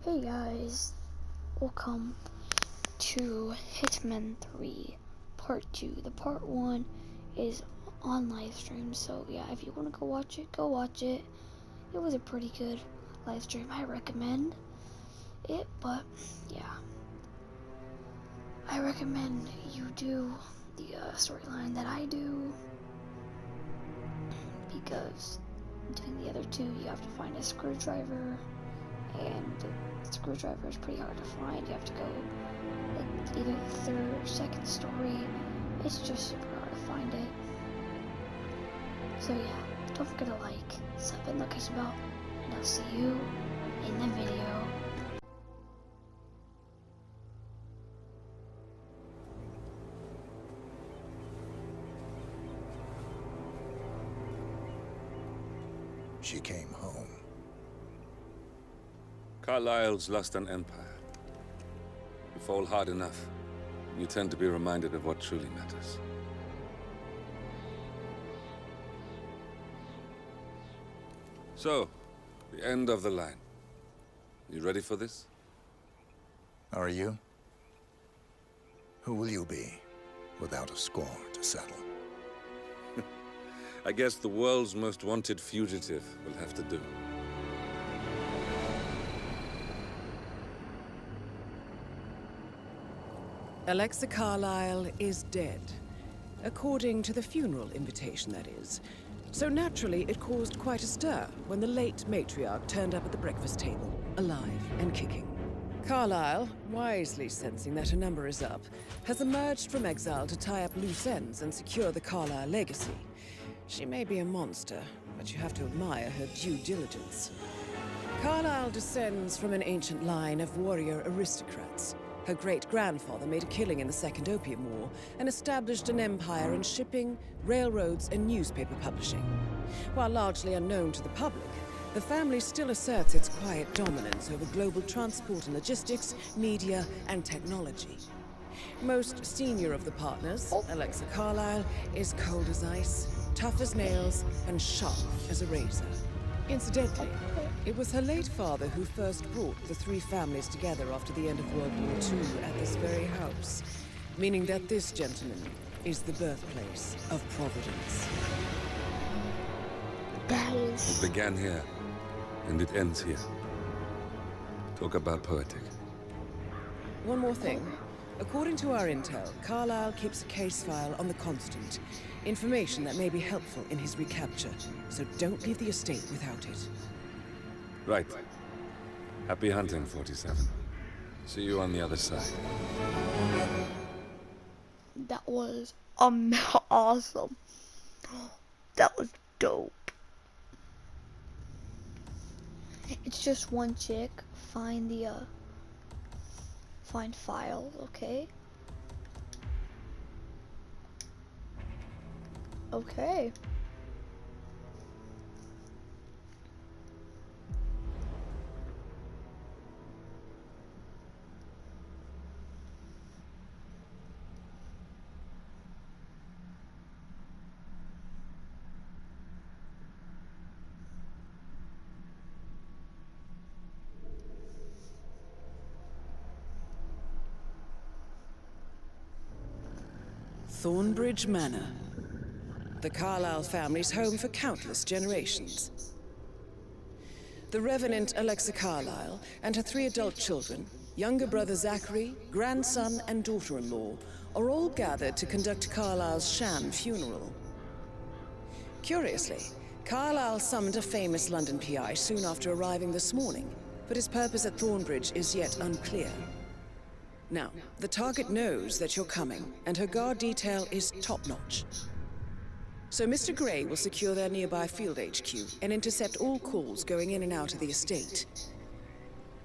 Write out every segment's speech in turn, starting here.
Hey guys, welcome to Hitman 3 Part 2. The Part 1 is on live stream, so yeah, if you want to go watch it, go watch it. It was a pretty good live stream. I recommend it, but yeah, I recommend you do the storyline that I do, because doing the other two, you have to find a screwdriver, and the screwdriver is pretty hard to find. You have to go like either the third or second story. It's just super hard to find it. So yeah, don't forget to like, sub, and notification bell, and I'll see you in the video. She came home. Carlyle's lost an empire. You fall hard enough, you tend to be reminded of what truly matters. So, the end of the line. You ready for this? Are you? Who will you be, without a score to settle? I guess the world's most wanted fugitive will have to do. Alexa Carlyle is dead. According to the funeral invitation, that is. So naturally, it caused quite a stir when the late matriarch turned up at the breakfast table, alive and kicking. Carlyle, wisely sensing that her number is up, has emerged from exile to tie up loose ends and secure the Carlyle legacy. She may be a monster, but you have to admire her due diligence. Carlyle descends from an ancient line of warrior aristocrats. Her great-grandfather made a killing in the Second Opium War and established an empire in shipping, railroads, and newspaper publishing. While largely unknown to the public, the family still asserts its quiet dominance over global transport and logistics, media, and technology. Most senior of the partners, Alexa Carlyle, is cold as ice, tough as nails, and sharp as a razor. Incidentally, it was her late father who first brought the three families together after the end of World War II at this very house, meaning that this gentleman is the birthplace of Providence. It began here, and it ends here. Talk about poetic. One more thing. According to our intel, Carlyle keeps a case file on the Constant. Information that may be helpful in his recapture, so don't leave the estate without it. Right. Happy hunting, 47. See you on the other side. That was awesome. That was dope. It's just one chick. Find files, okay? Okay. Thornbridge Manor. The Carlyle family's home for countless generations. The Revenant Alexa Carlyle and her three adult children, younger brother Zachary, grandson, and daughter-in-law, are all gathered to conduct Carlyle's sham funeral. Curiously, Carlyle summoned a famous London PI soon after arriving this morning, but his purpose at Thornbridge is yet unclear. Now, the target knows that you're coming, and her guard detail is top-notch. So Mr. Gray will secure their nearby field HQ and intercept all calls going in and out of the estate.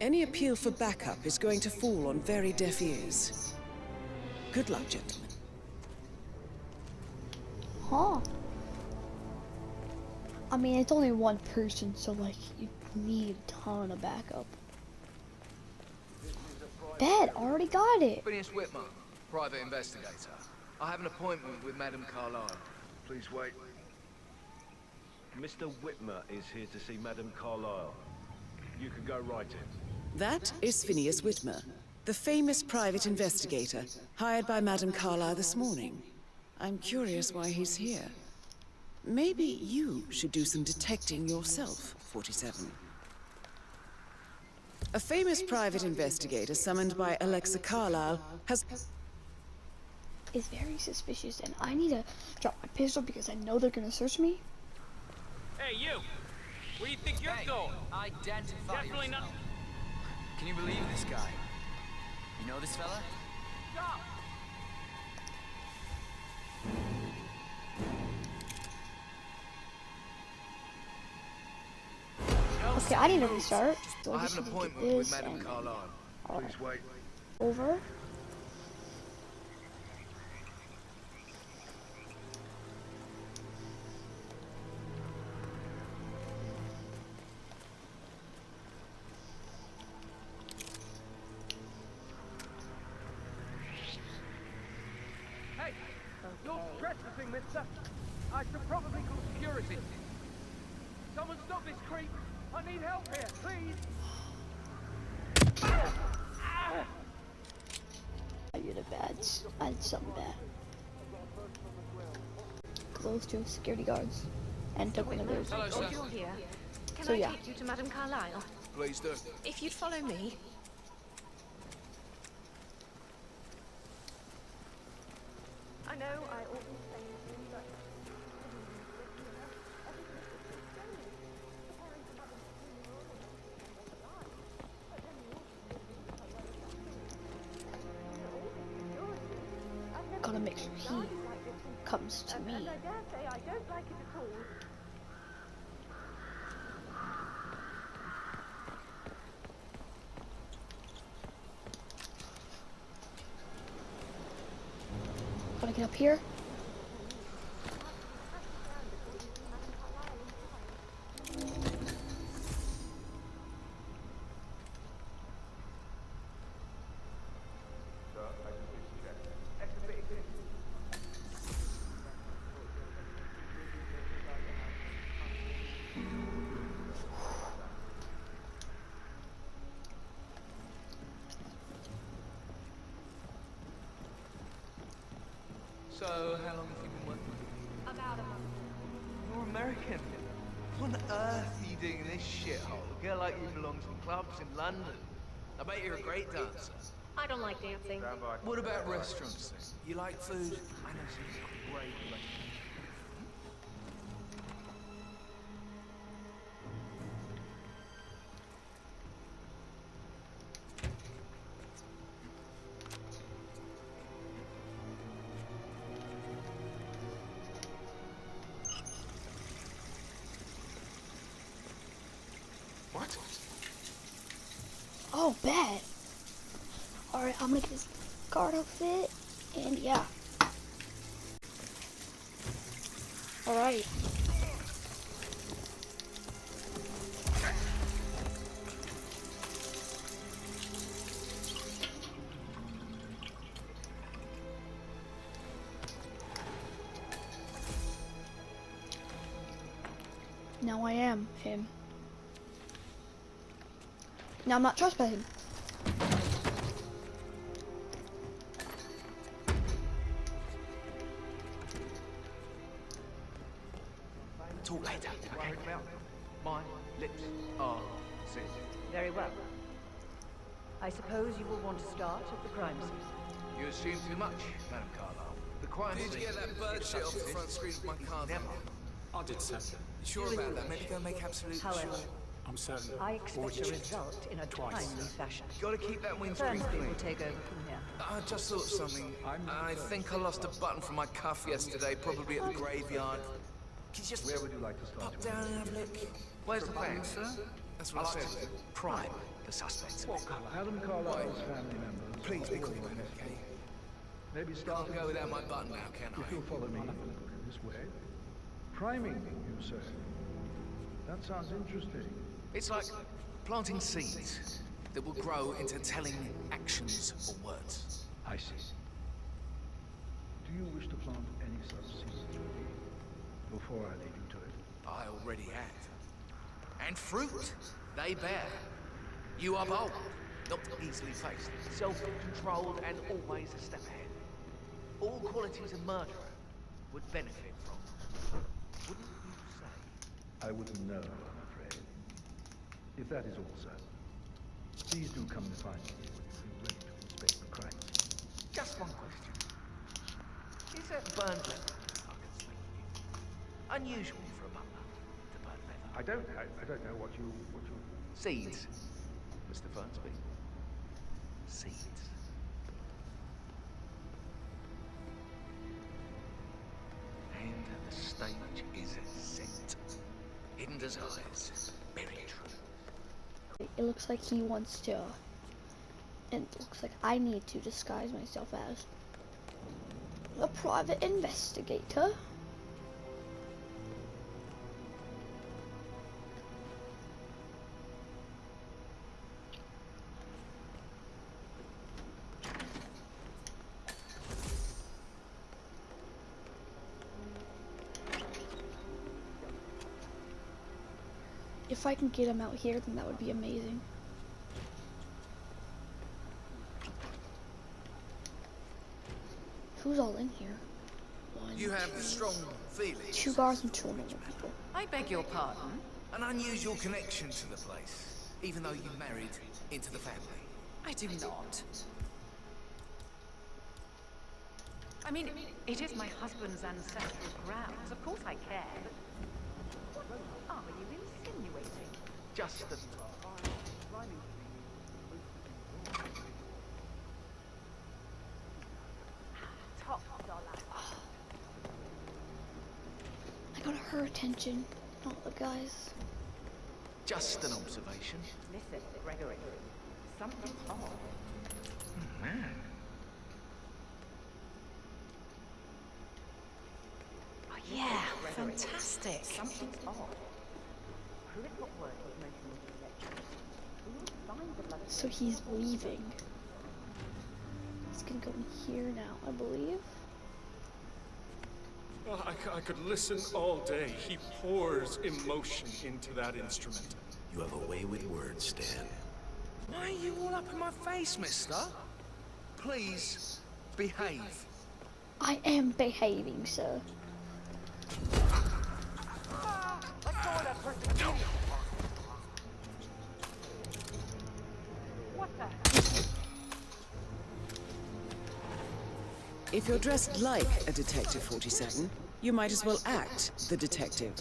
Any appeal for backup is going to fall on very deaf ears. Good luck, gentlemen. Huh. I mean, it's only one person, so like, you need a ton of backup. Bet, already got it. Phineas Whitmer, private investigator. I have an appointment with Madame Carlyle. Please wait. Mr. Whitmer is here to see Madame Carlyle. You can go right in. That is Phineas Whitmer, the famous private investigator hired by Madame Carlyle this morning. I'm curious why he's here. Maybe you should do some detecting yourself, 47. A famous private investigator summoned by Alexa Carlyle is very suspicious, and I need to drop my pistol because I know they're gonna search me. Hey, you! Where do you think you're going? Identify Definitely yourself. not. Can you believe this guy? You know this fella? Stop! Okay, I need to restart. So I I have just an need to appointment get with this Madame and Carlyle. Please wait. over. Hey! You're trespassing, mister! I should probably call security. Someone stop this creep! I need help here, please! I did a badge. I did something bad. Close to security guards and took one of theirs. Hello, sir. If you're here, can So, I yeah. take you to Madame Carlyle? Please do. If you'd follow me. I know I always say this, but... Gotta make sure he comes to me. I dare say I don't like it at all. Gotta get up here. So, how long have you been working? About a month. You're American. What on earth are you doing in this shithole? A girl like you belongs in clubs in London. I bet you're a great dancer. I don't like dancing. What about restaurants then? You like food? I know some great restaurants. What? Oh, bad. Alright, I'm gonna get this guard outfit, and yeah. Alright. Now I am him. Now I'm not trespassing. Talk later. Okay. My lips are sealed. Very well. I suppose you will want to start at the crime scene. You assume too much, Madame Carlyle. The crime scene. Did you get that bird shit off the front screen of my car? Never. I did, sir. You sure about that? Maybe go make absolute However, sure. I'm certain. I expect a Already result in a Twice. timely fashion. Gotta keep that windscreen Fernley clean. will take over from here. I just thought of something. I think I lost a button from my cuff yesterday, probably at the graveyard. Can you just Where would you like to start? pop down and have a look? Where's the bank, sir? That's what I said. Prime the suspects. What colour? Madam Carlyle's family members. Please be quick, okay? Maybe Can't starting go without my button now, can if you'll I? follow me this way. Priming, you say? That sounds interesting. It's like planting seeds that will grow into telling actions or words. I see. Do you wish to plant any such seeds before I lead you to it? I already have. And fruit, they bear. You are bold, not easily faced, self-controlled, and always a step ahead. All qualities a murderer would benefit from. Wouldn't you say? I wouldn't know, I'm afraid. If that is all, sir, please do come and find me when you feel ready to inspect the crime scene. Just one question. Is that burned leather I can sleep with? Unusual for a butler to burn leather. I don't know what you... Seeds, Mr. Fernsby. Seeds. And the stage is set. Hidden desires, buried truth. It looks like he wants to, and it looks like I need to disguise myself as a private investigator. If I can get him out here, then that would be amazing. Who's all in here? One, You have strong feelings. 2 guards and 2 normal people. I beg your pardon? An unusual connection to the place, even though you married into the family. I do not. I mean, it is my husband's ancestral grounds. Of course I care, but what are you insinuating? Just the... Top dollar. I got her attention, not the guys. Just an observation. Listen, Gregory. Something's odd. Oh, yeah, fantastic. Something's odd. Could it not work with motion direction? We will find the blood. So he's leaving. He's gonna go in here now, I believe. Oh, I could listen all day. He pours emotion into that instrument. You have a way with words, Stan. Why are you all up in my face, mister? Please, behave. I am behaving, sir. Let go of that person. What the? If you're dressed like a Detective 47, you might as well act the detective.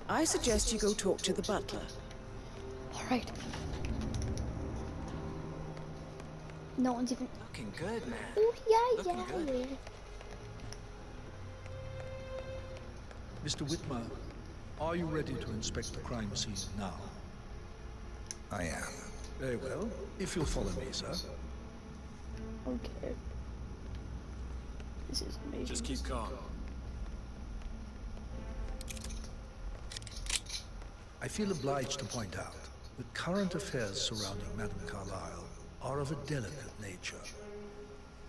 I suggest you go talk to the butler. Alright. No one's even... Looking good, man. Oh, yeah, Looking yeah, good. yeah. Mr. Whitmer, are you ready to inspect the crime scene now? I am. Very well. If you'll follow me, sir. Okay. This is amazing. Just keep calm. I feel obliged to point out that current affairs surrounding Madame Carlyle are of a delicate nature.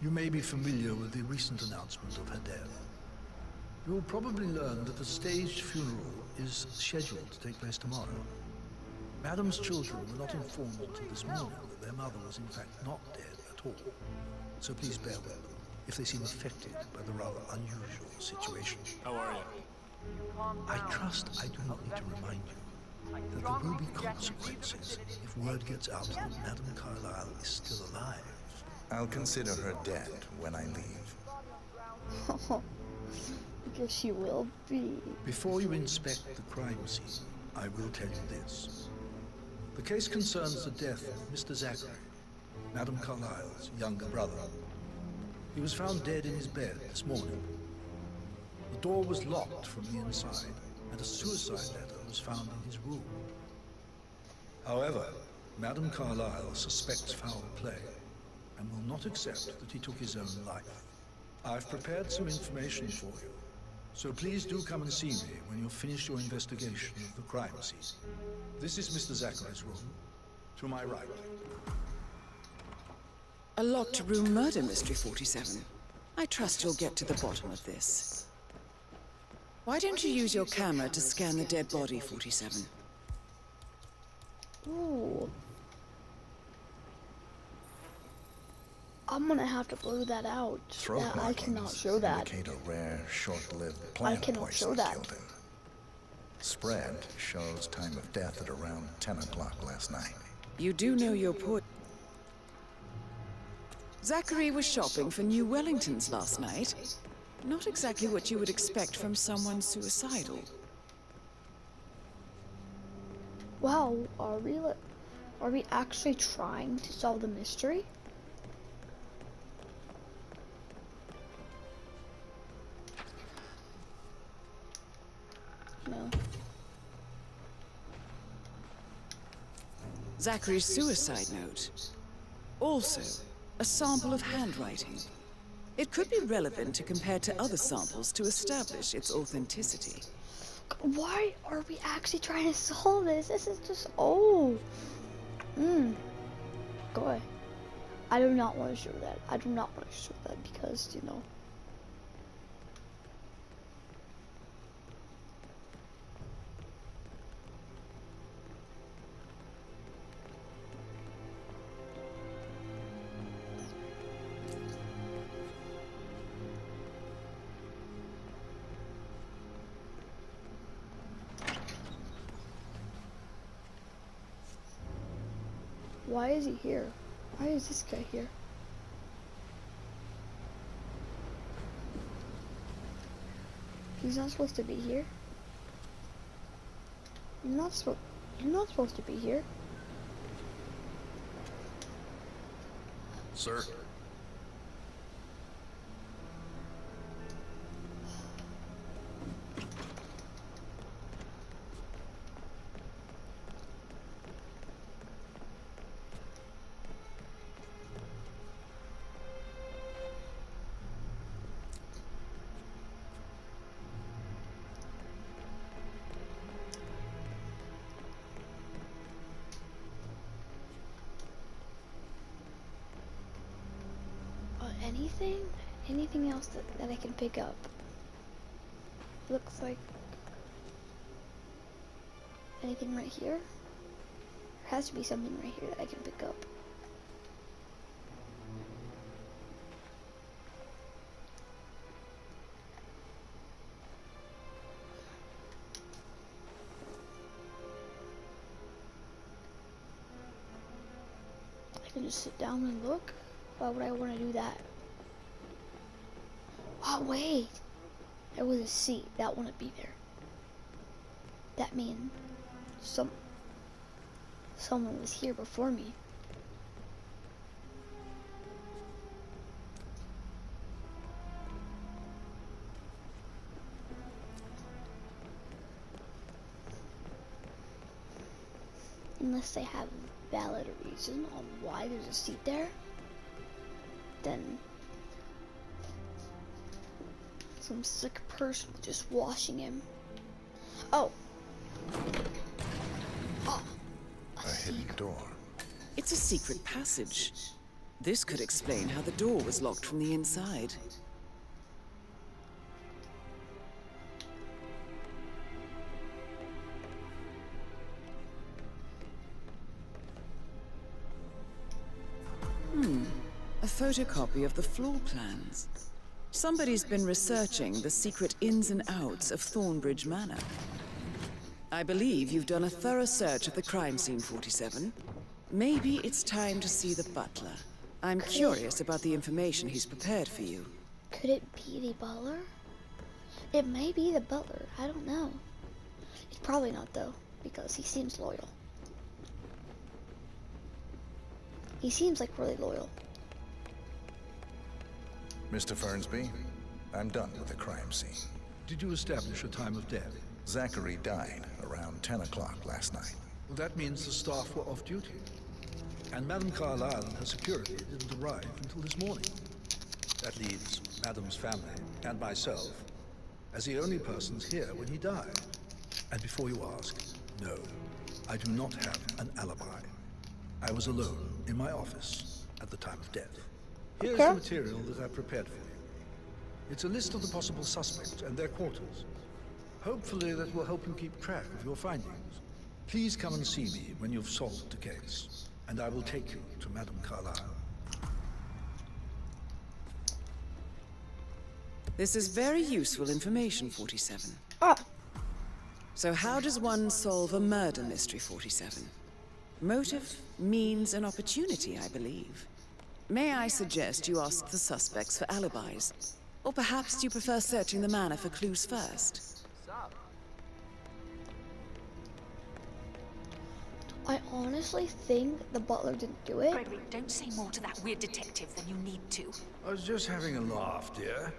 You may be familiar with the recent announcement of her death. You will probably learn that a staged funeral is scheduled to take place tomorrow. Madame's children were not informed until this morning that their mother was in fact not dead at all. So please bear with them if they seem affected by the rather unusual situation. How are you? I trust I do not need to remind you that there will be consequences if word gets out that Madame Carlyle is still alive. I'll consider her dead when I leave. I guess she will be. Before you inspect the crime scene, I will tell you this. The case concerns the death of Mr. Zachary, Madame Carlyle's younger brother. He was found dead in his bed this morning. The door was locked from the inside, and a suicide letter was found in his room. However, Madame Carlyle suspects foul play and will not accept that he took his own life. I've prepared some information for you, so please do come and see me when you've finished your investigation of the crime scene. This is Mr. Zachary's room, to my right. A locked room murder mystery, 47. I trust you'll get to the bottom of this. Why don't you use your camera to scan the dead body, 47? Ooh. I'm gonna have to blur that out. Throat Yeah, I cannot markings show that. indicate a rare, short-lived I plant cannot show poison that. killed him. Spread shows time of death at around 10 o'clock last night. You do know your poor... Zachary was shopping for new Wellingtons last night. Not exactly what you would expect from someone suicidal. Wow, are we actually trying to solve the mystery? No. Zachary's suicide note. Also, a sample of handwriting. It could be relevant to compare to other samples to establish its authenticity. Why are we actually trying to solve this? This is just Go away. I do not want to show that. I do not want to show that because, you know. Why is he here? Why is this guy here? He's not supposed to be here. You're not supposed to be here. Sir? Anything else that I can pick up? Looks like anything right here? There has to be something right here that I can pick up. I can just sit down and look? Why would I want to do that? Oh, wait. There was a seat. That wouldn't be there. That means someone was here before me. Unless they have a valid reason on why there's a seat there, then some sick person was just washing him. Oh. Oh. A hidden door. It's a secret passage. This could explain how the door was locked from the inside. A photocopy of the floor plans. Somebody's been researching the secret ins and outs of Thornbridge Manor. I believe you've done a thorough search of the crime scene, 47. Maybe it's time to see the butler. I'm curious about the information he's prepared for you. Could it be the butler? It may be the butler. I don't know. It's probably not, though, because he seems loyal. He seems like really loyal. Mr. Fernsby, I'm done with the crime scene. Did you establish a time of death? Zachary died around 10 o'clock last night. Well, that means the staff were off duty. And Madame Carlyle and her security didn't arrive until this morning. That leaves Madame's family and myself as the only persons here when he died. And before you ask, no, I do not have an alibi. I was alone in my office at the time of death. Here's the material that I prepared for you. It's a list of the possible suspects and their quarters. Hopefully that will help you keep track of your findings. Please come and see me when you've solved the case, and I will take you to Madame Carlyle. This is very useful information, 47. Ah, So how does one solve a murder mystery, 47? Motive, means, and opportunity, I believe. May I suggest you ask the suspects for alibis? Or perhaps you prefer searching the manor for clues first? I honestly think the butler didn't do it. Gregory, don't say more to that weird detective than you need to. I was just having a laugh, dear.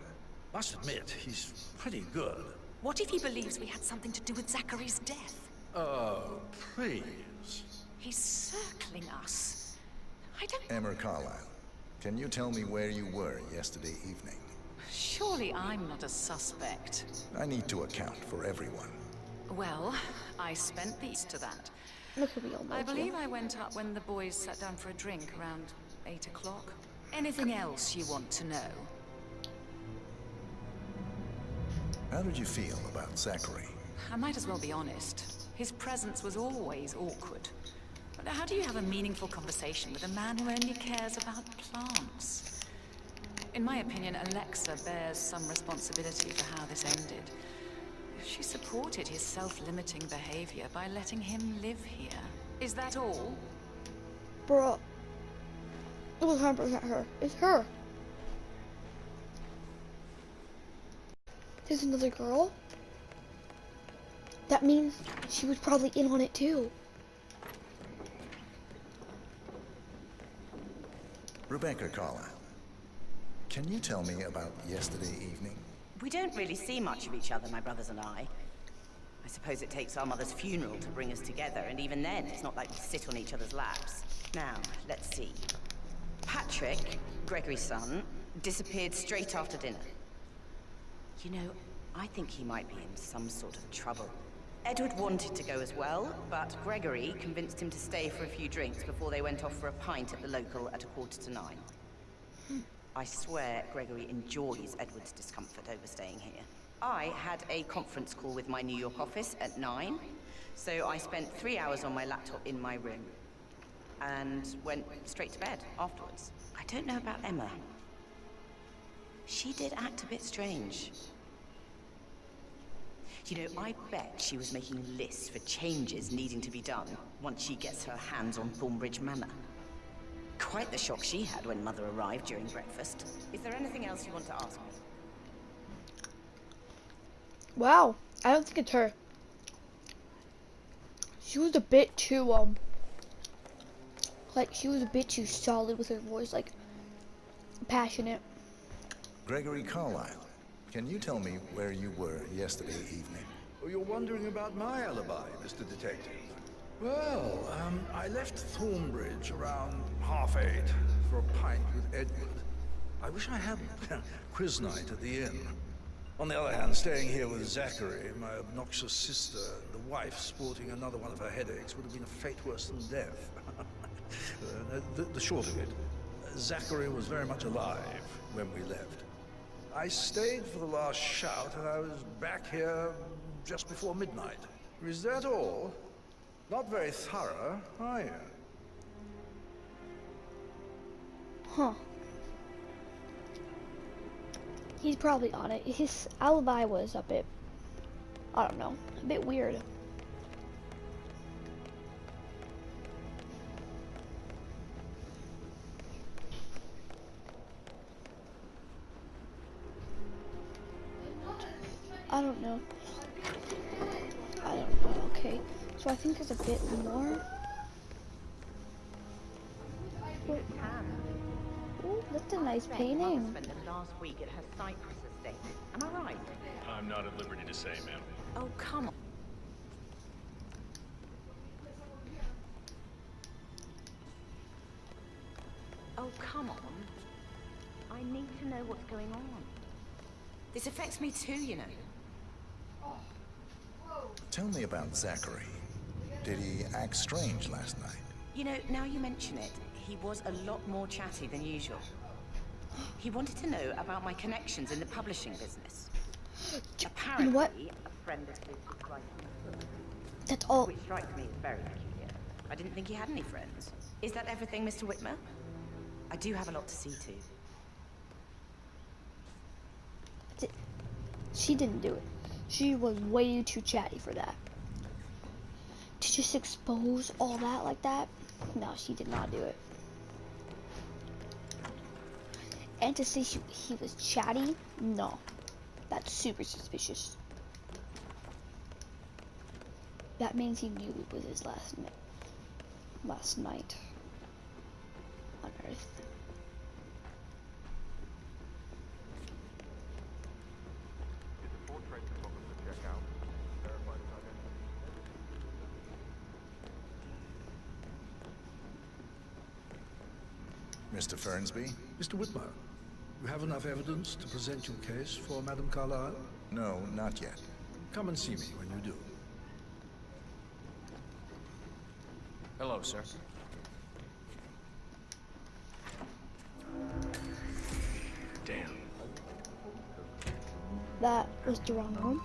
Must admit, he's pretty good. What if he believes we had something to do with Zachary's death? Oh, please. He's circling us. I don't... Emma Carlyle, can you tell me where you were yesterday evening? Surely I'm not a suspect. I need to account for everyone. Well, I spent these to that. Look at me all I night, believe I went up when the boys sat down for a drink around 8 o'clock. Anything else you want to know? How did you feel about Zachary? I might as well be honest. His presence was always awkward. But how do you have a meaningful conversation with a man who only cares about plants? In my opinion, Alexa bears some responsibility for how this ended. She supported his self-limiting behavior by letting him live here. Is that all? Bruh. It was 100% her. It's her. There's another girl. That means she was probably in on it too. Rebecca Carlyle, can you tell me about yesterday evening? We don't really see much of each other, my brothers and I. I suppose it takes our mother's funeral to bring us together, and even then, it's not like we sit on each other's laps. Now, let's see. Patrick, Gregory's son, disappeared straight after dinner. You know, I think he might be in some sort of trouble. Edward wanted to go as well, but Gregory convinced him to stay for a few drinks before they went off for a pint at the local at 8:45. I swear Gregory enjoys Edward's discomfort overstaying here. I had a conference call with my New York office at 9, so I spent 3 hours on my laptop in my room and went straight to bed afterwards. I don't know about Emma. She did act a bit strange. You know, I bet she was making lists for changes needing to be done once she gets her hands on Thornbridge Manor. Quite the shock she had when Mother arrived during breakfast. Is there anything else you want to ask me? Wow. I don't think it's her. She was a bit too, like, she was a bit too solid with her voice, like, passionate. Gregory Carlyle, can you tell me where you were yesterday evening? Oh, you're wondering about my alibi, Mr. Detective. Well, I left Thornbridge around 8:30 for a pint with Edward. I wish I hadn't. Quiz night at the inn. On the other hand, staying here with Zachary, my obnoxious sister, and the wife sporting another one of her headaches would have been a fate worse than death. The short of it, Zachary was very much alive when we left. I stayed for the last shout, and I was back here just before midnight. Is that all? Not very thorough, are you? Huh. He's probably on it. His alibi was a bit, I don't know, a bit weird. I don't know. Okay, so I think there's a bit more. Ooh, that's a nice painting. Spent the last week at her Cyprus estate. Am I right? I'm not at liberty to say, ma'am. Oh, come on. Oh, come on. I need to know what's going on. This affects me too, you know. Tell me about Zachary. Did he act strange last night? You know, now you mention it, he was a lot more chatty than usual. He wanted to know about my connections in the publishing business. Apparently, you know what? a friend of his was writing a book. That's all. Which strikes me as very peculiar. I didn't think he had any friends. Is that everything, Mr. Whitmer? I do have a lot to see to. She didn't do it. She was way too chatty for that. To just expose all that like that? No, she did not do it. And to say he was chatty? No. That's super suspicious. That means he knew it was his last night on Earth. Mr. Fernsby? Mr. Whitmer, you have enough evidence to present your case for Madame Carlyle? No, not yet. Come and see me when you do. Hello, sir. Damn. That was the wrong room.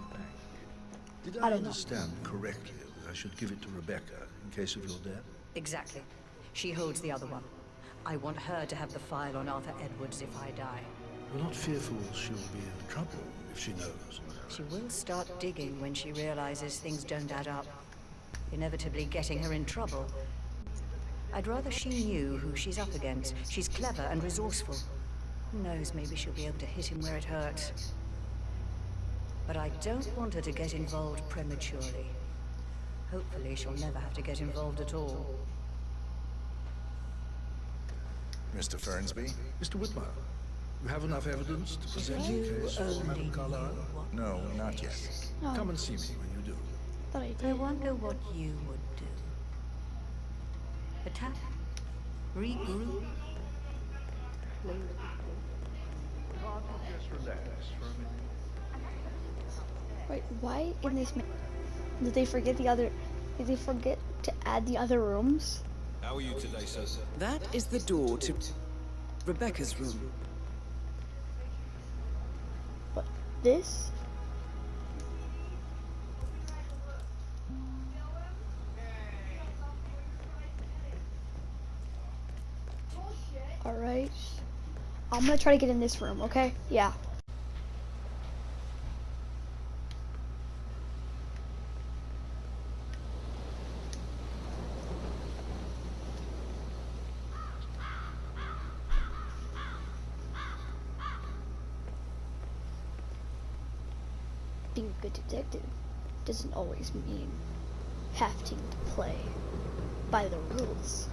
Did I I don't know. understand correctly that I should give it to Rebecca in case of your death? Exactly. She holds the other one. I want her to have the file on Arthur Edwards if I die. You're not fearful she'll be in trouble if she knows? She will start digging when she realizes things don't add up, inevitably getting her in trouble. I'd rather she knew who she's up against. She's clever and resourceful. Who knows, maybe she'll be able to hit him where it hurts. But I don't want her to get involved prematurely. Hopefully she'll never have to get involved at all. Mr. Fernsby? Mr. Whitmer, you have enough evidence to present your case for Madame Carlyle? No, not yet. No. Come and see me when you do. Thought I I did. wonder what you would do. Attack? Regroup? Wait, why in this did they forget the other? Did they forget to add the other rooms? How are you today, sir? That is the door to Rebecca's room. But this? Alright. I'm gonna try to get in this room, okay? Yeah. Being a good detective doesn't always mean having to play by the rules.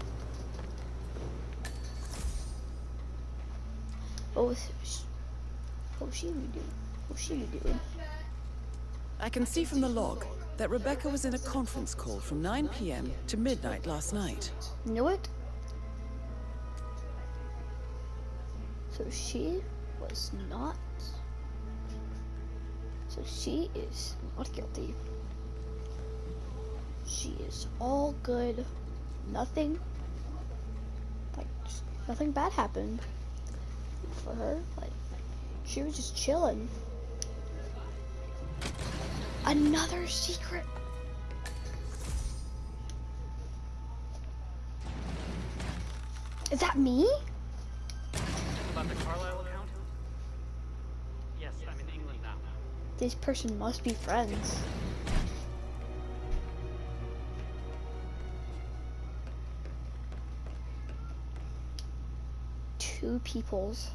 What was she doing? I can see from the log that Rebecca was in a conference call from 9 p.m. to midnight last night. Knew it? So she was not. So she is not guilty. She is all good. Nothing bad happened for her. Like, she was just chilling. Another secret. Is that me? About the Carlisle account? Yes, I'm in England now. This person must be friends. Two peoples.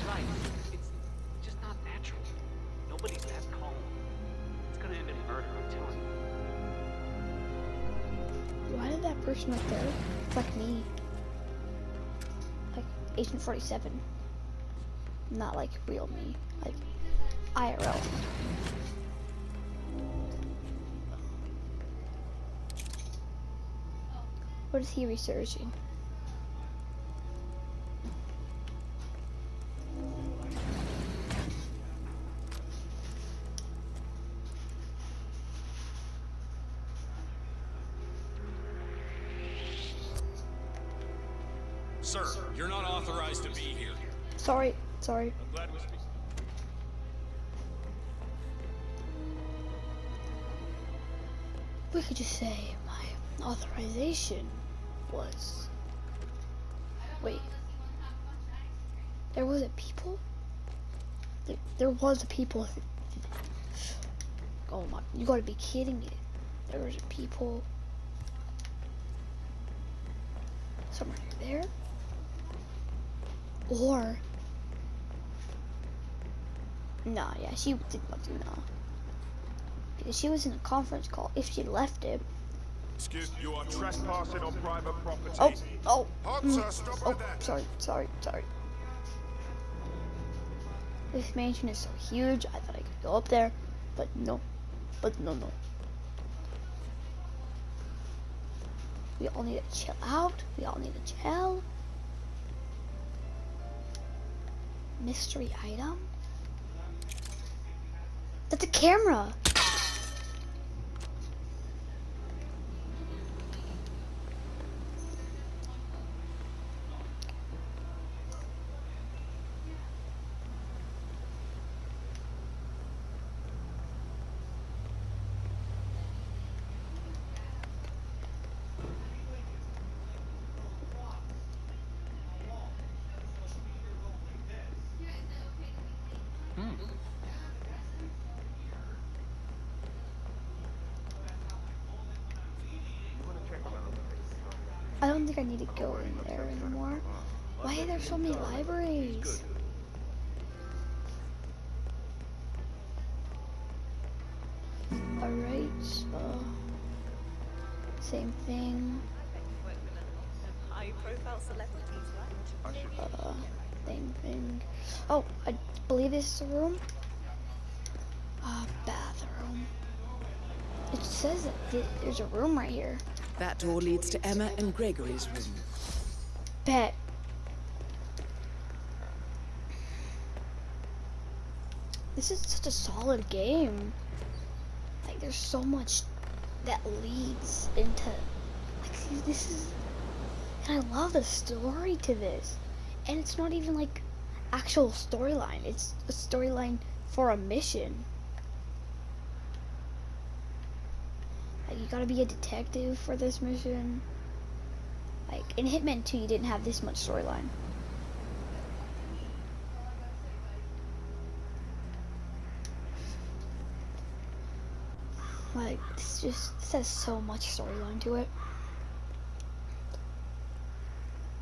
Right. It's just not natural. Nobody's that calm. It's gonna end in murder, I'm telling you. Why did that person up there look like me? Like Agent 47. Not like real me. Like IRL. What is he researching? Sir, you're not authorized to be here. Sorry. I'm glad we speak. We could just say my authorization was. Wait. There was a people? There was a people. Oh my, you gotta be kidding me. There was a people. Somewhere near there? Or... Nah, yeah, she did not do that. Because she was in a conference call if she left it. Excuse, you are trespassing on private property. Sorry. This mansion is so huge, I thought I could go up there, but no. No. We all need to chill out. We all need to chill. Mystery item? That's a camera! I don't think I need to go in there anymore. Why are there so many libraries? Alright, so... Same thing. High-profile celebrities, right? Same thing. Oh, I believe this is a room. Bathroom. It says that there's a room right here. That door leads to Emma and Gregory's room. Bet. This is such a solid game. Like, there's so much that leads into... Like, this is... And I love the story to this. And it's not even, like, actual storyline. It's a storyline for a mission. Like, you gotta be a detective for this mission. Like, in Hitman 2, you didn't have this much storyline. Like, this has so much storyline to it.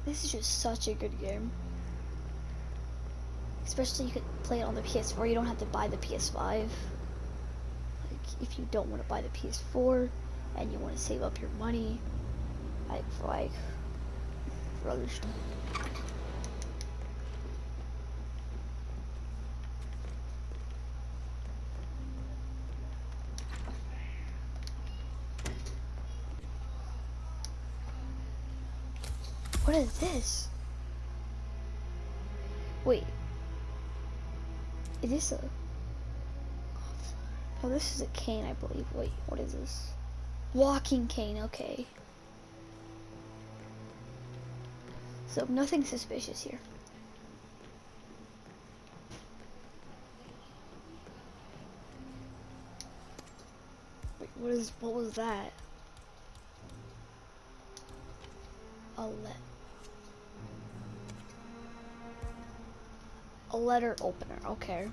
This is just such a good game. Especially you could play it on the PS4, you don't have to buy the PS5. If you don't want to buy the PS4 and you want to save up your money, for other stuff. What is this? Wait. Is this a... Oh, this is a cane, I believe. Wait, what is this? Walking cane, okay. So, nothing suspicious here. Wait, what was that? A letter opener, okay.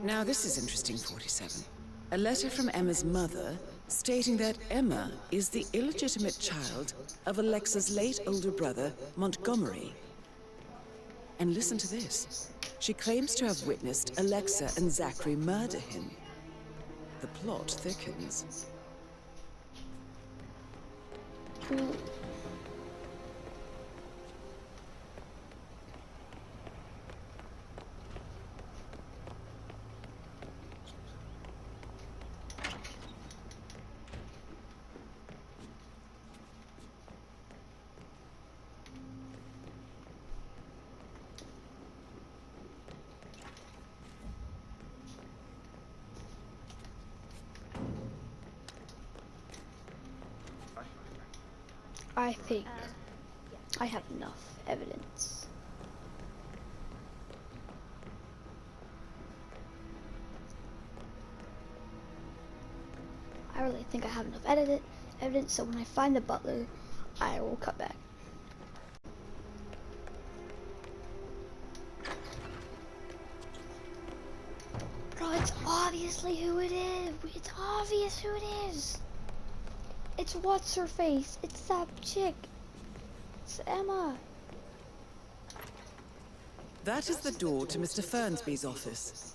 Now this is interesting, 47. A letter from Emma's mother stating that Emma is the illegitimate child of Alexa's late older brother, Montgomery. And listen to this. She claims to have witnessed Alexa and Zachary murder him. The plot thickens. I think I have enough evidence. I entirely think I have enough evidence, so when I find the butler, I will cut back. Bro, it's obviously who it is. It's obvious who it is. It's what's her face. It's that chick. It's Emma. That is the door to Mr. Fernsby's office.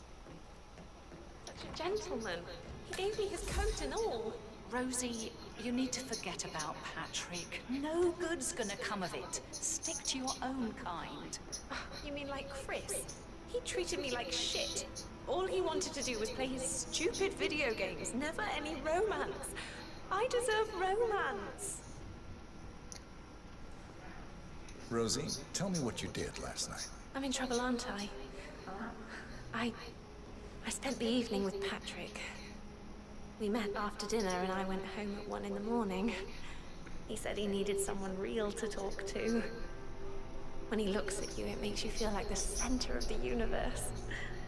Gentleman. He gave me his coat and all. Rosie, you need to forget about Patrick. No good's gonna come of it. Stick to your own kind. You mean like Chris? He treated me like shit. All he wanted to do was play his stupid video games. Never any romance. I deserve romance. Rosie, tell me what you did last night. I'm in trouble, aren't I? I spent the evening with Patrick. We met after dinner and I went home at 1 in the morning. He said he needed someone real to talk to. When he looks at you, it makes you feel like the center of the universe.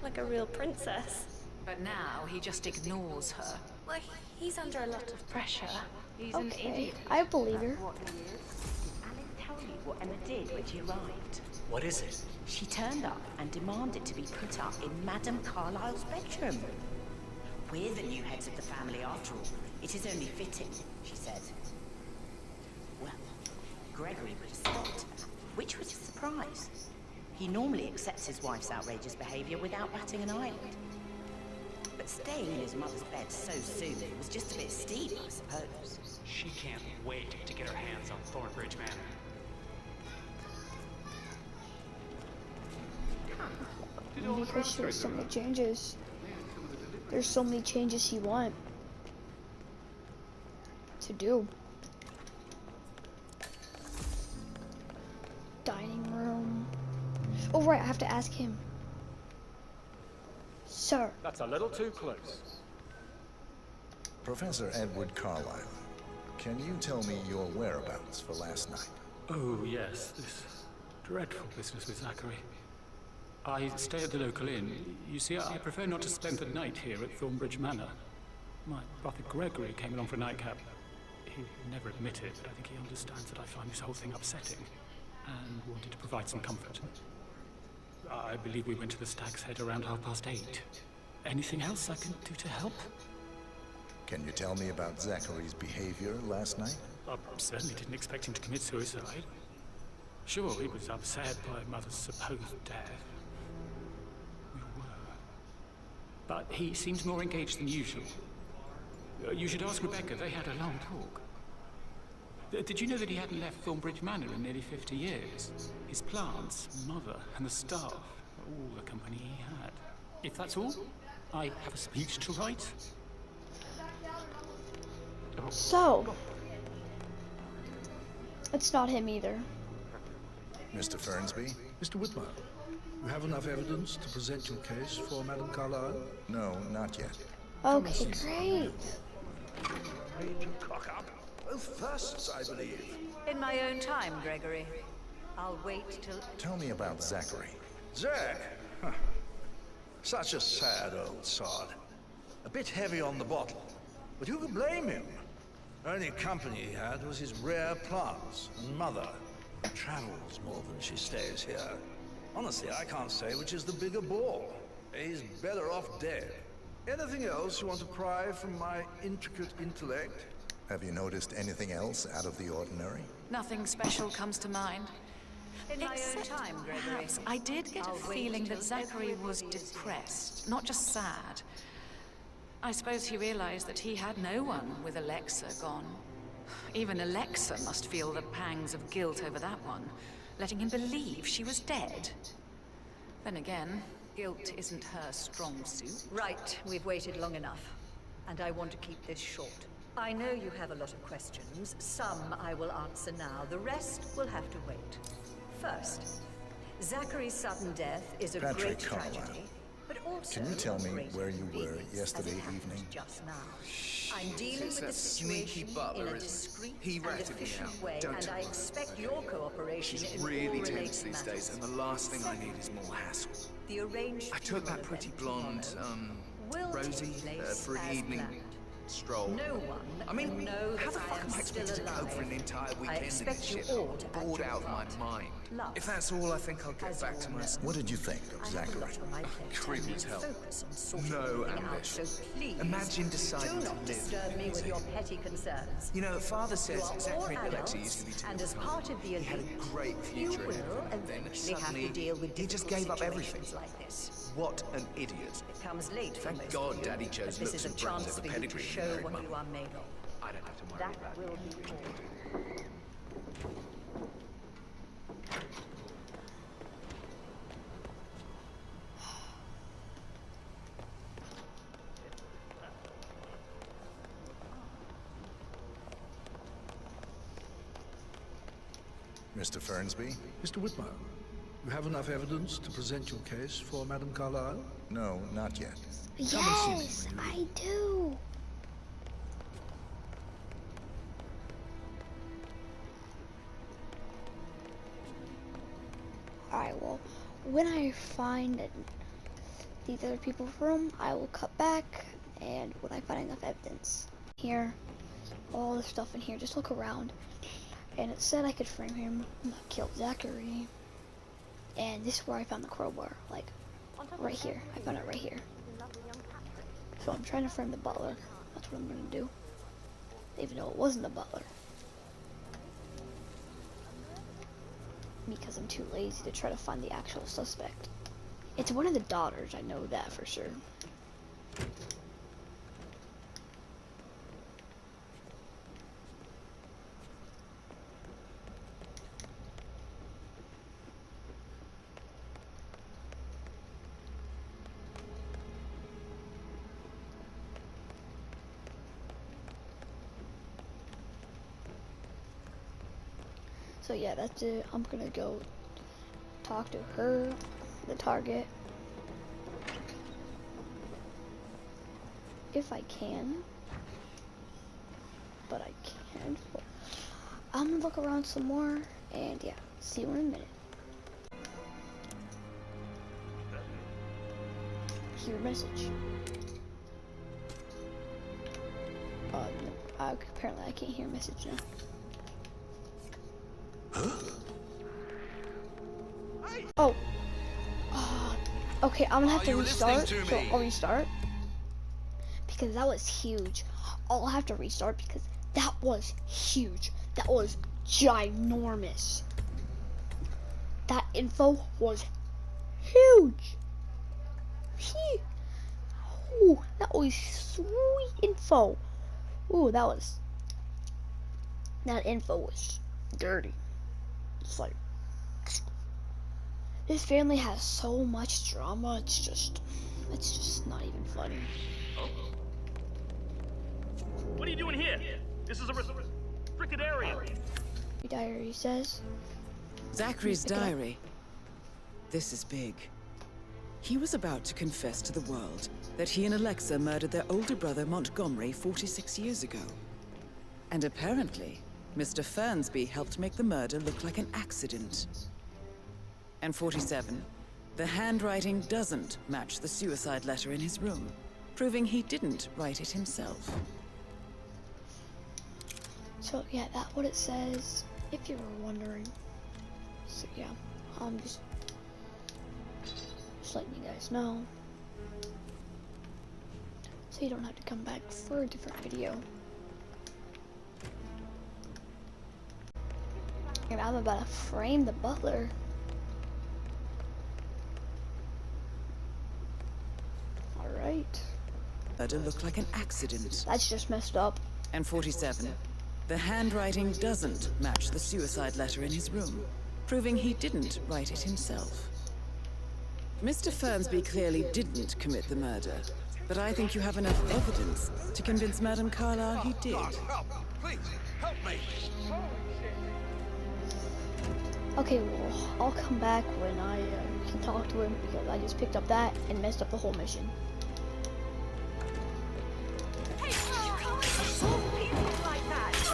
Like a real princess. But now he just ignores her. Well, he's under a lot of pressure. He's an idiot. I believe her. What he is? Alice tell you what Emma did when she arrived? What is it? She turned up and demanded to be put up in Madame Carlyle's bedroom. We're the new heads of the family after all. It is only fitting, she said. Well, Gregory responded, which was a surprise. He normally accepts his wife's outrageous behavior without batting an eyelid. But staying in his mother's bed so soon was just a bit steep, I suppose. She can't wait to get her hands on Thornbridge Manor. Because there's so many changes. There's so many changes he wants to do. Dining room. Oh right, I have to ask him. Sir. That's a little too close. Professor Edward Carlyle, can you tell me your whereabouts for last night? Oh, yes, this dreadful business with Zachary. I stay at the local inn. You see, I prefer not to spend the night here at Thornbridge Manor. My brother Gregory came along for a nightcap. He never admitted, but I think he understands that I find this whole thing upsetting and wanted to provide some comfort. I believe we went to the Stag's Head around 8:30. Anything else I can do to help? Can you tell me about Zachary's behavior last night? I certainly didn't expect him to commit suicide. Sure, he was upset by Mother's supposed death. We were. But he seemed more engaged than usual. You should ask Rebecca, they had a long talk. Did you know that he hadn't left Thornbridge Manor in nearly 50 years? His plants, Mother, and the staff, all the company he had. If that's all, I have a speech to write. So, it's not him either. Mr. Fernsby? Mr. Whitmer, you have enough evidence to present your case for Madame Carlyle? No, not yet. Okay, great. Cock up. Both firsts, I believe. In my own time, Gregory. I'll wait till... Tell me about Zachary. Zack? Huh. Such a sad old sod. A bit heavy on the bottle. But who could blame him? Only company he had was his rare plants and Mother. She travels more than she stays here. Honestly, I can't say which is the bigger ball. He's better off dead. Anything else you want to pry from my intricate intellect? Have you noticed anything else out of the ordinary? Nothing special comes to mind. In my own Except time, Gregory. perhaps I did get a feeling that Zachary was depressed, not just sad. I suppose he realized that he had no one with Alexa gone. Even Alexa must feel the pangs of guilt over that one, letting him believe she was dead. Then again, guilt isn't her strong suit. Right, we've waited long enough. And I want to keep this short. I know you have a lot of questions. Some I will answer now. The rest will have to wait. First, Zachary's sudden death is a Patrick great Carlyle. tragedy. But also Can you tell me a great where you were inconvenience, yesterday as it happened evening? Just now. I'm dealing with the that sneaky situation butler, in a isn't discreet he? He and ratted me efficient out. way, Don't and I worry. expect your cooperation She's in really all tense related these matters. days, and the last thing I need is more hassle. The arranged I took that funeral pretty event blonde, tomorrow will Rosie, take place for an as evening. planned. stroll. No one I mean, can know how the that fuck I am am I still expected to cope for alive. an entire I weekend in expect this you shit? all to I'm bored act out of your my part. mind. Love. If that's all, I think I'll get As back you to all myself. know, What did you think of I have a Zachary? lot on my plate. Creepy and as hell. focus on sorting No everything out, ambition. so please Imagine deciding do to not live. disturb me with your petty concerns. You know, Father You says are all Zachary and adults, Alexa used to be too and as part of the He had a elite, great you future ahead will of him. Then eventually have suddenly, to deal with he just difficult gave up everything. situations like this. What an idiot. It comes late for Thank most God of you, Daddy chose but this looks is a and brains chance over for you to pedigree when he show married what Mum. you are made of. I don't have to worry That about will be all. Mr. Fernsby? Mr. Whitmire, you have enough evidence to present your case for Madame Carlyle? No, not yet. Yes, I do. Alright, well, when I find these other people's room, I will cut back, and when I find enough evidence here, all the stuff in here, just look around. And it said I could frame him, kill Zachary, and this is where I found the crowbar, like, right here. I found it right here. So I'm trying to frame the butler. That's what I'm gonna do. Even though it wasn't the butler. Because I'm too lazy to try to find the actual suspect. It's one of the daughters, I know that for sure. So yeah, that's it. I'm gonna go talk to her, the target, if I can. But I can't. I'm gonna look around some more, and yeah, see you in a minute. Hear message. No, apparently I can't hear message now. Oh. Okay, I'm gonna have to restart. So I'll restart. Because that was huge. I'll have to restart because that was huge. That was ginormous. That info was huge. Ooh, that was sweet info. Ooh, that info was dirty. It's like, this family has so much drama, it's just not even funny. What are you doing here? This is a restricted area. Your diary says. Zachary's diary. This is big. He was about to confess to the world that he and Alexa murdered their older brother Montgomery 46 years ago. And apparently, Mr. Fernsby helped make the murder look like an accident. And 47, the handwriting doesn't match the suicide letter in his room, proving he didn't write it himself. So yeah, that's what it says, if you were wondering. So yeah, I'm just letting you guys know, so you don't have to come back for a different video. And I'm about to frame the butler. Alright. Murder looked like an accident. That's just messed up. And 47, the handwriting doesn't match the suicide letter in his room, proving he didn't write it himself. Mr. Fernsby clearly didn't commit the murder, but I think you have enough evidence to convince Madame Carlyle he did. God, help! Please, help me! Okay, well, I'll come back when I can talk to him, because I just picked up that and messed up the whole mission. Hey, you can't assault people like that!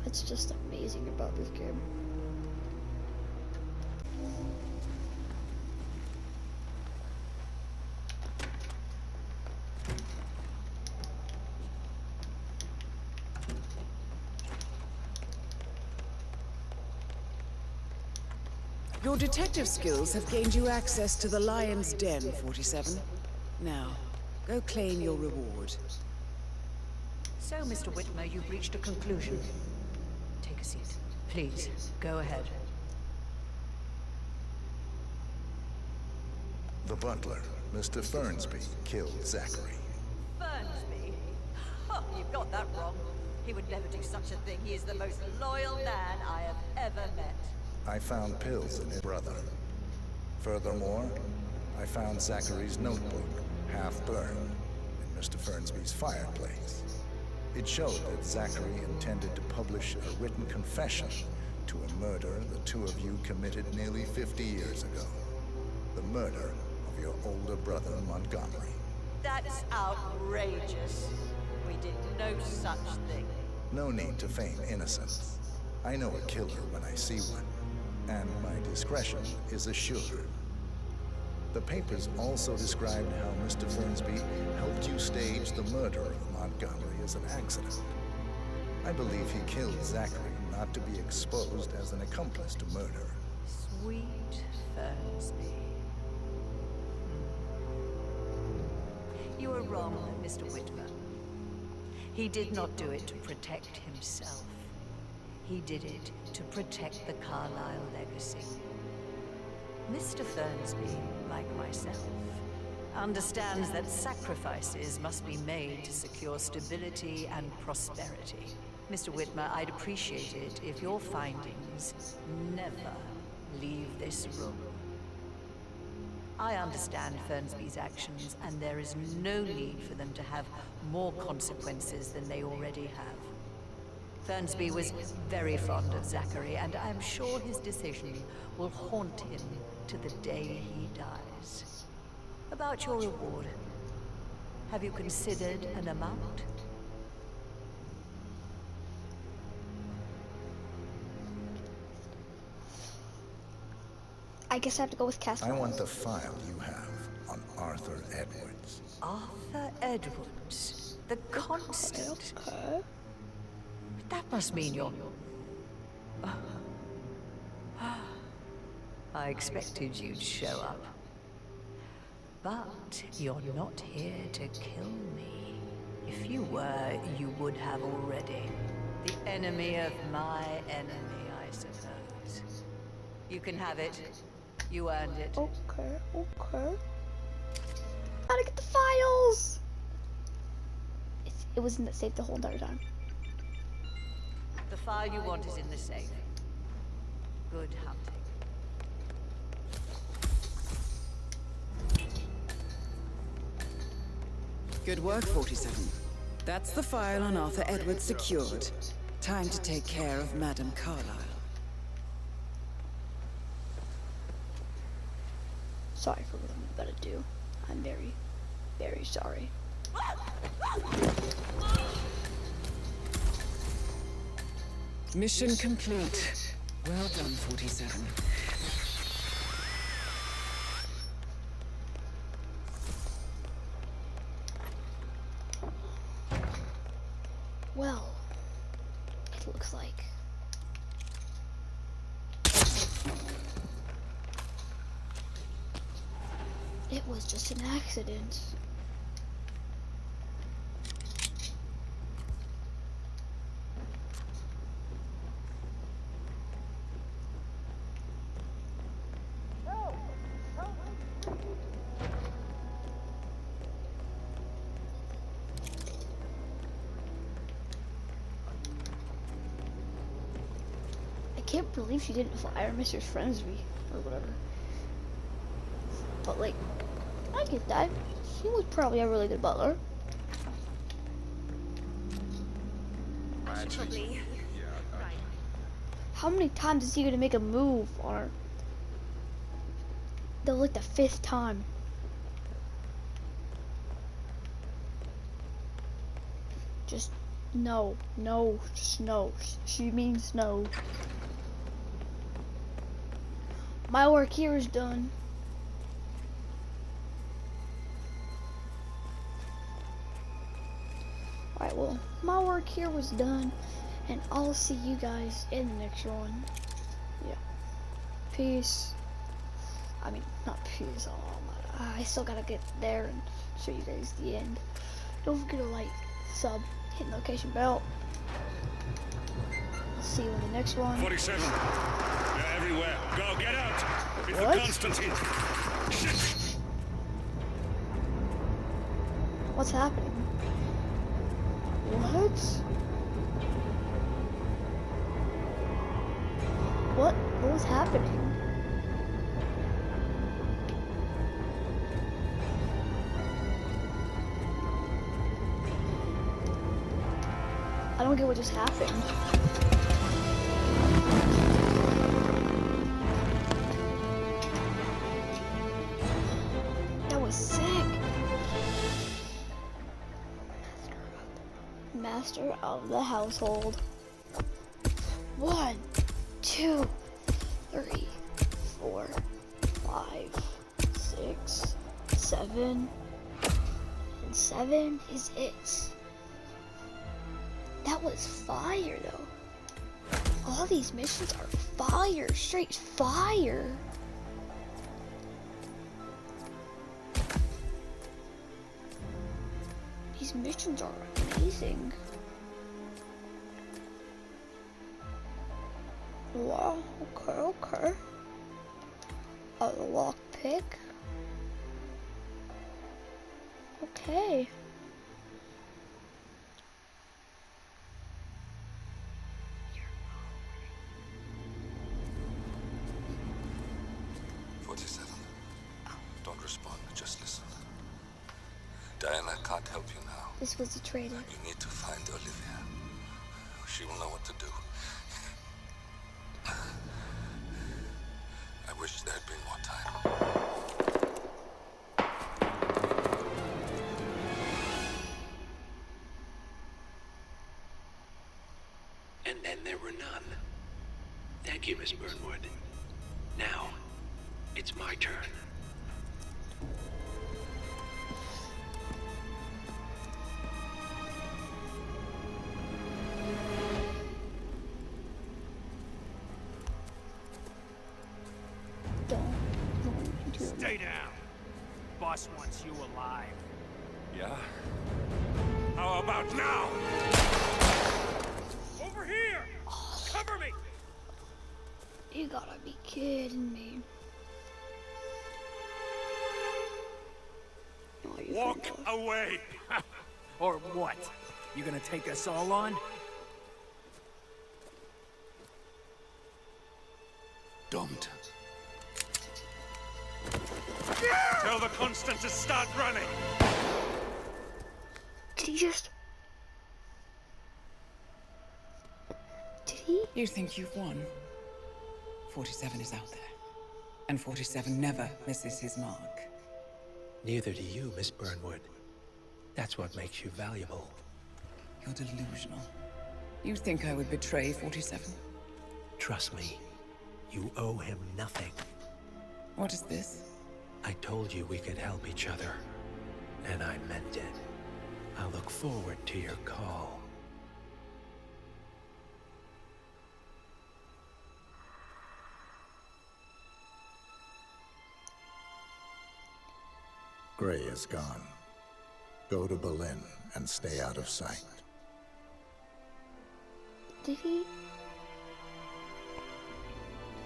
That's just amazing about this game. Your detective skills have gained you access to the Lion's Den, 47. Now, go claim your reward. So, Mr. Whitmer, you've reached a conclusion. Take a seat. Please, go ahead. The butler, Mr. Fernsby, killed Zachary. Fernsby? Oh, you've got that wrong. He would never do such a thing. He is the most loyal man I have ever met. I found pills in his brother. Furthermore, I found Zachary's notebook, half burned, in Mr. Fernsby's fireplace. It showed that Zachary intended to publish a written confession to a murder the two of you committed nearly 50 years ago. The murder of your older brother, Montgomery. That's outrageous. We did no such thing. No need to feign innocence. I know a killer when I see one, and my discretion is assured. The papers also described how Mr. Fernsby helped you stage the murder of Montgomery as an accident. I believe he killed Zachary not to be exposed as an accomplice to murder. Sweet Fernsby. You are wrong, Mr. Whitmer. He did not do it to protect himself. He did it to protect the Carlyle legacy. Mr. Fernsby, like myself, understands that sacrifices must be made to secure stability and prosperity. Mr. Whitmer, I'd appreciate it if your findings never leave this room. I understand Fernsby's actions, and there is no need for them to have more consequences than they already have. Fernsby was very fond of Zachary, and I'm sure his decision will haunt him to the day he dies. About your reward, have you considered an amount? I guess I have to go with Casper. I want the file you have on Arthur Edwards. Arthur Edwards, the constant. Okay. That must mean you're... I expected you'd show up. But you're not here to kill me. If you were, you would have already. The enemy of my enemy, I suppose. You can have it. You earned it. Okay, okay. Gotta get the files! It was in the safe the whole entire time. The file you want is in the safe. Good hunting. Good work, 47. That's the file on Arthur Edwards secured. Time to take care of Madame Carlyle. Sorry for what I'm about to do. I'm very, very sorry. Mission complete. Well done, 47. Well, it looks like. It was just an accident. I can't believe she didn't fire Mr. Friendsby or whatever. But like, I get that. He was probably a really good butler. Probably. How many times is he gonna make a move on her? They're like the 5th time. Just no, no, just no. She means no. My work here is done. Alright, well, my work here was done, and I'll see you guys in the next one. Yeah. Peace. I mean, not Pews. I still gotta get there and show you guys the end. Don't forget to like, sub, hit notification bell. I'll see you in the next one. 47. They're everywhere. Go, get out. It's What? the Constantine. Shit. What's happening? What? What was happening? I don't get what just happened. That was sick. Master of the household. 1, 2, 3, 4, 5, 6, 7. And 7 is it. That was fire though. All these missions are fire, straight fire. These missions are amazing. Wow, okay. A lockpick. Okay. Don't respond, just listen. Diana can't help you now. This was a traitor. You need to find Olivia. She will know what to do. I wish there had been more time. And then there were none. Thank you, Miss Burnwood. Now, it's my turn. Stay down. Boss wants you alive. Yeah? How about now? Over here! Cover me! You gotta be kidding me. Walk away! Or what? You gonna take us all on? Don't. Tell the Constant to start running! Did he just... Did he? You think you've won? 47 is out there. And 47 never misses his mark. Neither do you, Miss Burnwood. That's what makes you valuable. You're delusional. You think I would betray 47? Trust me, you owe him nothing. What is this? I told you we could help each other, and I meant it. I look forward to your call. Gray is gone. Go to Berlin and stay out of sight. Did he?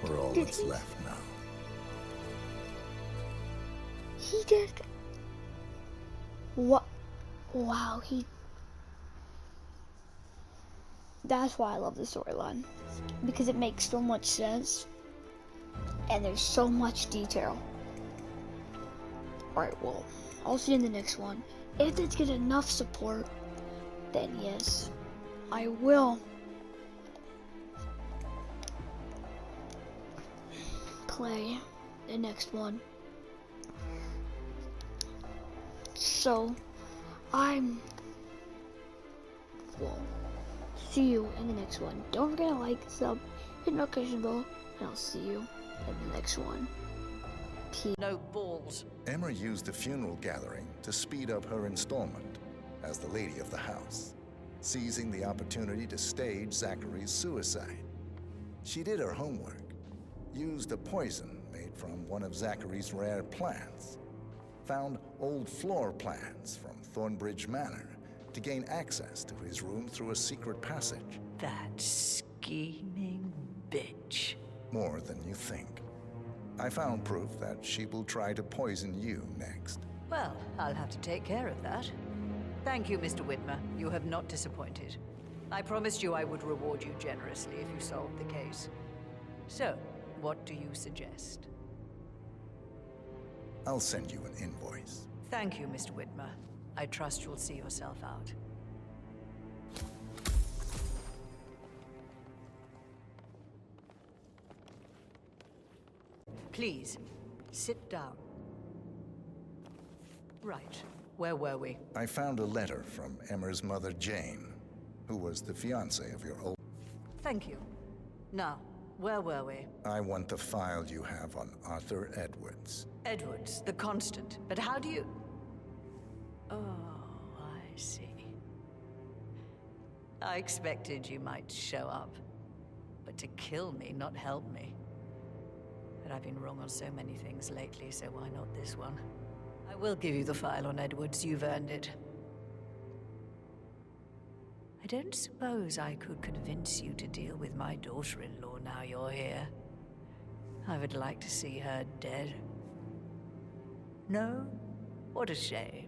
We're all that's left now. He did. What? Wow, he... That's why I love the storyline. Because it makes so much sense. And there's so much detail. Alright, well, I'll see you in the next one. If it get enough support, then yes, I will play the next one. So, well, see you in the next one. Don't forget to like, sub, hit notification bell, and I'll see you in the next one. Peace. No balls. Emma used the funeral gathering to speed up her installment as the lady of the house, seizing the opportunity to stage Zachary's suicide. She did her homework, used a poison made from one of Zachary's rare plants. Found old floor plans from Thornbridge Manor to gain access to his room through a secret passage. That scheming bitch. More than you think. I found proof that she will try to poison you next. Well, I'll have to take care of that. Thank you, Mr. Whitmer. You have not disappointed. I promised you I would reward you generously if you solved the case. So, what do you suggest? I'll send you an invoice. Thank you, Mr. Whitmer. I trust you'll see yourself out. Please, sit down. Right. Where were we? I found a letter from Emmer's mother, Jane, who was the fiancée of your old... Thank you. Now, where were we? I want the file you have on Arthur Edwards. Edwards, the Constant. But how do you... Oh, I see. I expected you might show up. But to kill me, not help me. But I've been wrong on so many things lately, so why not this one? I will give you the file on Edwards. You've earned it. I don't suppose I could convince you to deal with my daughter-in-law now you're here. I would like to see her dead. No? What a shame.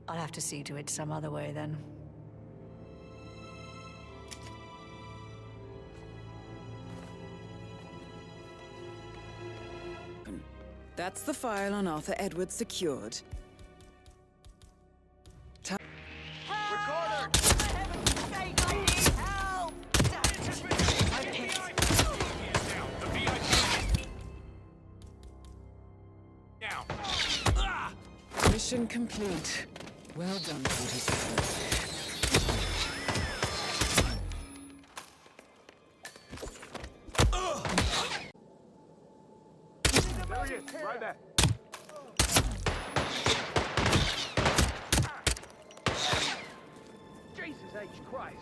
I'll have to see to it some other way then. That's the file on Arthur Edwards secured. Recorder! For heaven's sake, I need help! Mission complete. Well done, 47. There he is, right there. Jesus H. Christ.